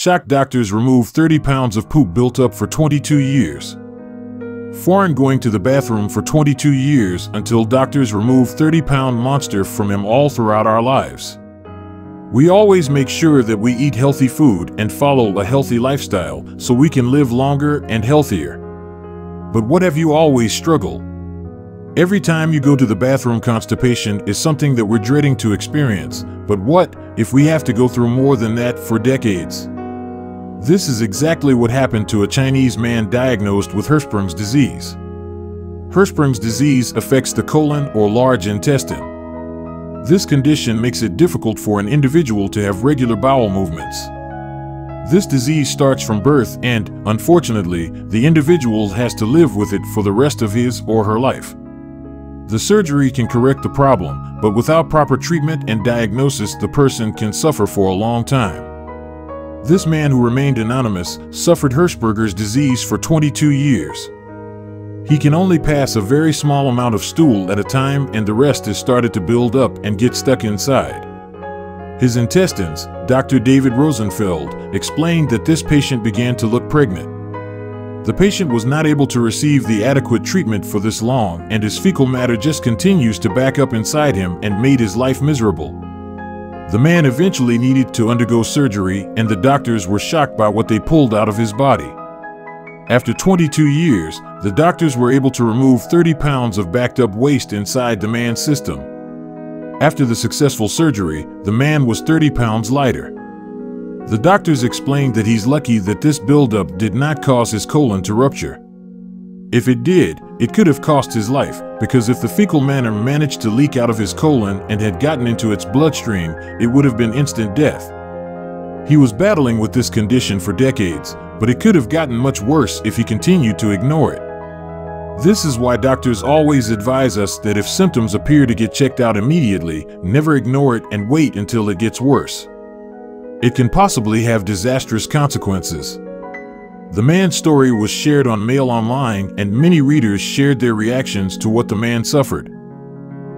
Shocked doctors remove 30 pounds of poop built up for 22 years. Foreign going to the bathroom for 22 years until doctors remove 30-pound monster from him all throughout our lives. We always make sure that we eat healthy food and follow a healthy lifestyle so we can live longer and healthier. But what have you always struggled? Every time you go to the bathroom, constipation is something that we're dreading to experience. But what if we have to go through more than that for decades? This is exactly what happened to a Chinese man diagnosed with Hirschsprung's disease. Hirschsprung's disease affects the colon or large intestine. This condition makes it difficult for an individual to have regular bowel movements. This disease starts from birth and, unfortunately, the individual has to live with it for the rest of his or her life. The surgery can correct the problem, but without proper treatment and diagnosis, the person can suffer for a long time. This man, who remained anonymous, suffered Hirschsprung's disease for 22 years. He can only pass a very small amount of stool at a time, and the rest has started to build up and get stuck inside his intestines. Dr. David Rosenfeld explained that this patient began to look pregnant. The patient was not able to receive the adequate treatment for this long, and his fecal matter just continues to back up inside him and made his life miserable. The man eventually needed to undergo surgery, and the doctors were shocked by what they pulled out of his body. After 22 years, the doctors were able to remove 30 pounds of backed up waste inside the man's system. After the successful surgery, the man was 30 pounds lighter. The doctors explained that he's lucky that this buildup did not cause his colon to rupture. If it did, it could have cost his life, because if the fecal matter managed to leak out of his colon and had gotten into its bloodstream, it would have been instant death. He was battling with this condition for decades, but it could have gotten much worse if he continued to ignore it. This is why doctors always advise us that if symptoms appear to get checked out immediately, never ignore it and wait until it gets worse. It can possibly have disastrous consequences. The man's story was shared on Mail Online, and many readers shared their reactions to what the man suffered.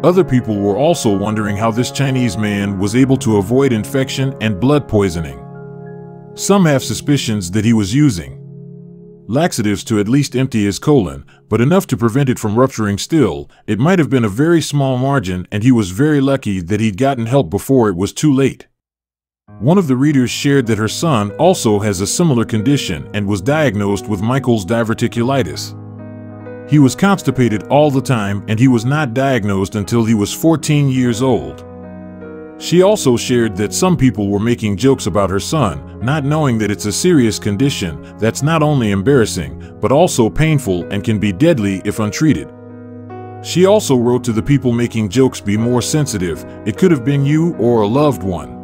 Other people were also wondering how this Chinese man was able to avoid infection and blood poisoning. Some have suspicions that he was using laxatives to at least empty his colon, but enough to prevent it from rupturing. Still, it might have been a very small margin, and he was very lucky that he'd gotten help before it was too late. One of the readers shared that her son also has a similar condition and was diagnosed with Michael's diverticulitis. He was constipated all the time, and he was not diagnosed until he was 14 years old. She also shared that some people were making jokes about her son, not knowing that it's a serious condition that's not only embarrassing, but also painful and can be deadly if untreated. She also wrote to the people making jokes, "Be more sensitive. It could have been you or a loved one."